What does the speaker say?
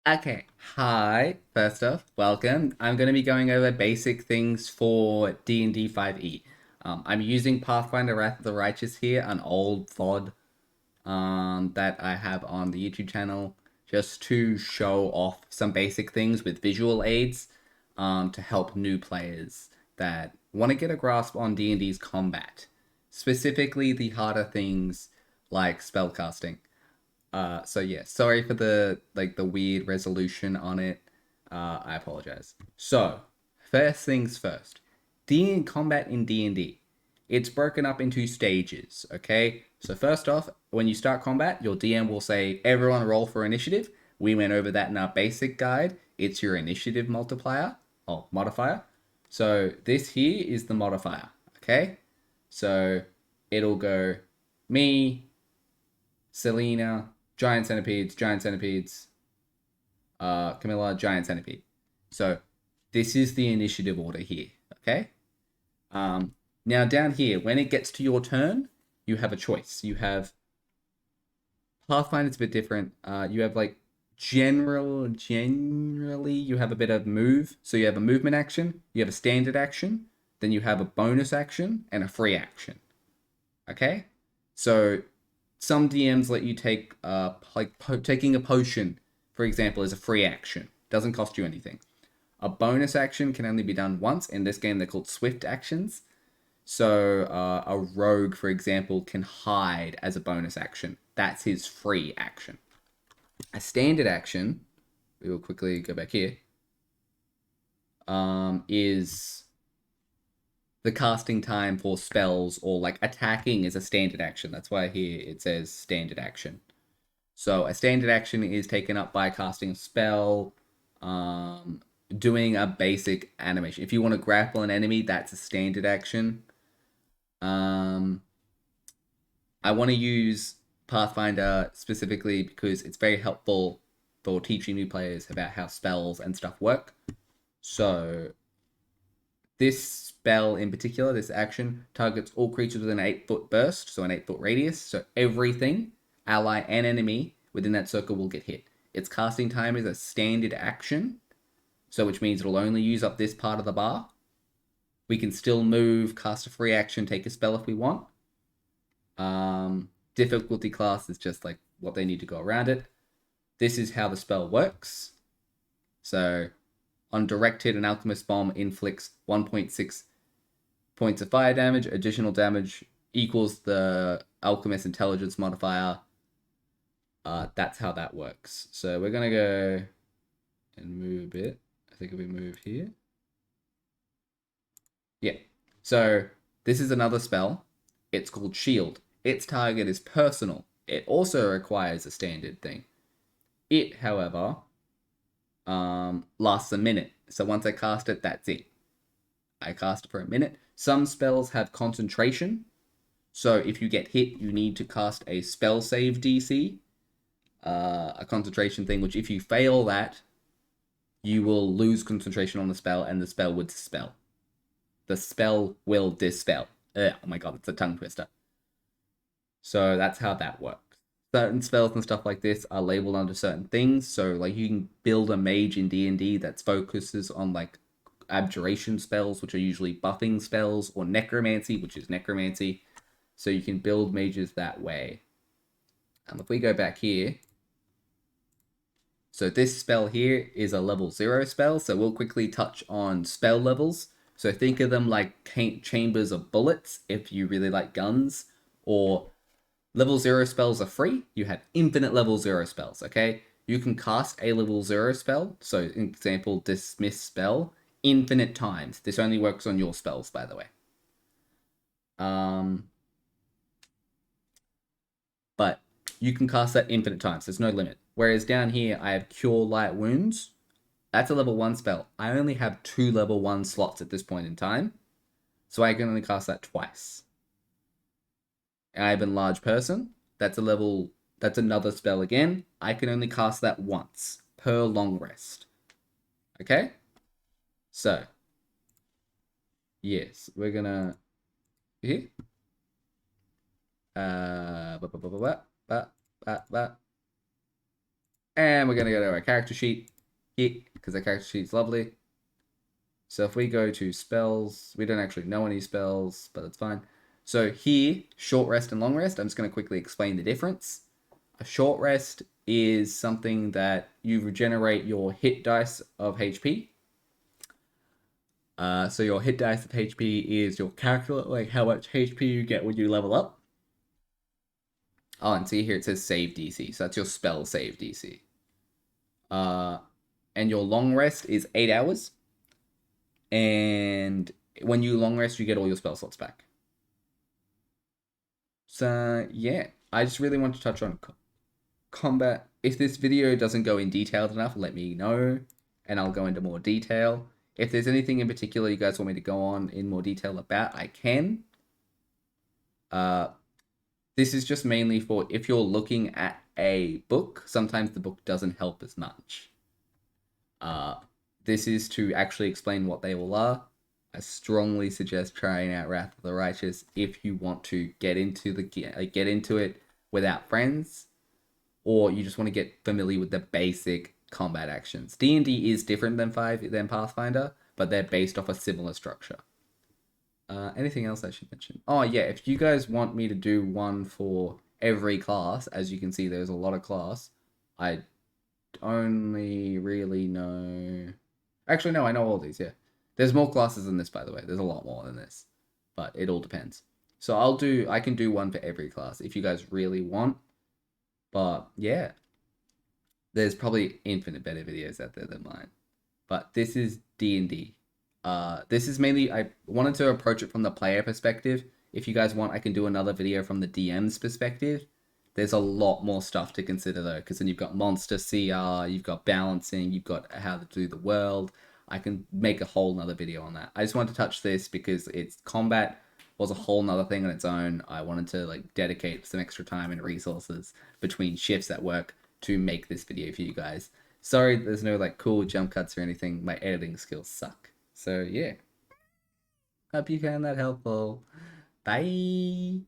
Okay, hi. First off, welcome. I'm going to be going over basic things for D&D 5e. I'm using Pathfinder Wrath of the Righteous here, an old VOD that I have on the YouTube channel, just to show off some basic things with visual aids to help new players that want to get a grasp on D&D's combat, specifically the harder things like spellcasting. So yeah, sorry for the weird resolution on it. I apologize. So, first things first. D combat in D&D. It's broken up into stages, okay? So first off, when you start combat, your DM will say everyone roll for initiative. We went over that in our basic guide. It's your initiative multiplier or modifier. So this here is the modifier, okay? So it'll go me, Selena, giant centipedes, Camilla, giant centipede. So this is the initiative order here, okay? Now down here, when it gets to your turn, you have a choice. You have Pathfinder's a bit different. You have like generally you have a bit of move. So you have a movement action, you have a standard action, then you have a bonus action and a free action. Okay? So some DMs let you take taking a potion, for example, is a free action. Doesn't cost you anything. A bonus action can only be done once. In this game, they're called swift actions. So a rogue, for example, can hide as a bonus action. That's his free action. A standard action, we will quickly go back here, is the casting time for spells or like attacking is a standard action. That's why here it says standard action. So a standard action is taken up by casting a spell, doing a basic animation. If you want to grapple an enemy, that's a standard action. Um, I want to use Pathfinder specifically because it's very helpful for teaching new players about how spells and stuff work. So this spell in particular, this action, targets all creatures with an 8-foot burst, so an 8-foot radius. So everything, ally and enemy, within that circle will get hit. Its casting time is a standard action, so which means it'll only use up this part of the bar. We can still move, cast a free action, take a spell if we want. Difficulty class is just like what they need to go around it. This is how the spell works. So on direct hit, an alchemist bomb inflicts 1.6 points of fire damage. Additional damage equals the alchemist intelligence modifier. That's how that works. So we're gonna go and move a bit. I think if we move here, yeah. So this is another spell. It's called Shield. Its target is personal. It also requires a standard thing. It, however, lasts a minute. So once I cast it, that's it. I cast it for a minute. Some spells have concentration. So if you get hit, you need to cast a spell save DC, a concentration thing, which if you fail that, you will lose concentration on the spell and the spell would dispel. The spell will dispel. Ugh, oh my god, it's a tongue twister. So that's how that works. Certain spells and stuff like this are labeled under certain things. So like you can build a mage in D&D that focuses on like abjuration spells, which are usually buffing spells, or necromancy, which is necromancy. So you can build mages that way. And if we go back here, so this spell here is a level 0 spell. So we'll quickly touch on spell levels. So think of them like chambers of bullets if you really like guns, or level 0 spells are free. You have infinite level 0 spells, okay? You can cast a level 0 spell, so example, dismiss spell, infinite times. This only works on your spells, by the way. Um, but you can cast that infinite times. There's no limit. Whereas down here, I have Cure Light Wounds. That's a level 1 spell. I only have 2 level 1 slots at this point in time, so I can only cast that twice. I have Enlarge Person. That's a level. That's another spell again. I can only cast that once per long rest. Okay? So, yes, we're gonna here. Uh, ba, ba, ba, ba, ba, ba, ba. And we're going to go to our character sheet here, because our character sheet's lovely. So if we go to spells, we don't actually know any spells, but that's fine. So here, short rest and long rest, I'm just going to quickly explain the difference. A short rest is something that you regenerate your hit dice of HP. So your hit dice of HP is your character, like how much HP you get when you level up. Oh, and see here it says save DC, so that's your spell save DC. Uh, and your long rest is 8 hours, and when you long rest, you get all your spell slots back. So yeah, I just really want to touch on combat. If this video doesn't go in detailed enough, let me know, and I'll go into more detail. If there's anything in particular you guys want me to go on in more detail about, I can. This is just mainly for if you're looking at a book, sometimes the book doesn't help as much. Uh, this is to actually explain what they all are. I strongly suggest trying out Wrath of the Righteous if you want to get into it without friends, or you just want to get familiar with the basic combat actions. D&D is different than Pathfinder, but they're based off a similar structure. Anything else I should mention? Oh yeah, if you guys want me to do one for every class, as you can see, there's a lot of class. I only really know. Actually, no, I know all these. Yeah, there's more classes than this, by the way. There's a lot more than this, but it all depends. So I can do one for every class if you guys really want. But yeah, there's probably infinite better videos out there than mine. But this is D&D. This is mainly I wanted to approach it from the player perspective. If you guys want, I can do another video from the DM's perspective. There's a lot more stuff to consider though, because then you've got monster CR, you've got balancing, you've got how to do the world. I can make a whole nother video on that. I just wanted to touch this because it's combat was a whole nother thing on its own. I wanted to like dedicate some extra time and resources between shifts at work to make this video for you guys. Sorry, there's no like cool jump cuts or anything. My editing skills suck. So yeah. Hope you found that helpful. Bye.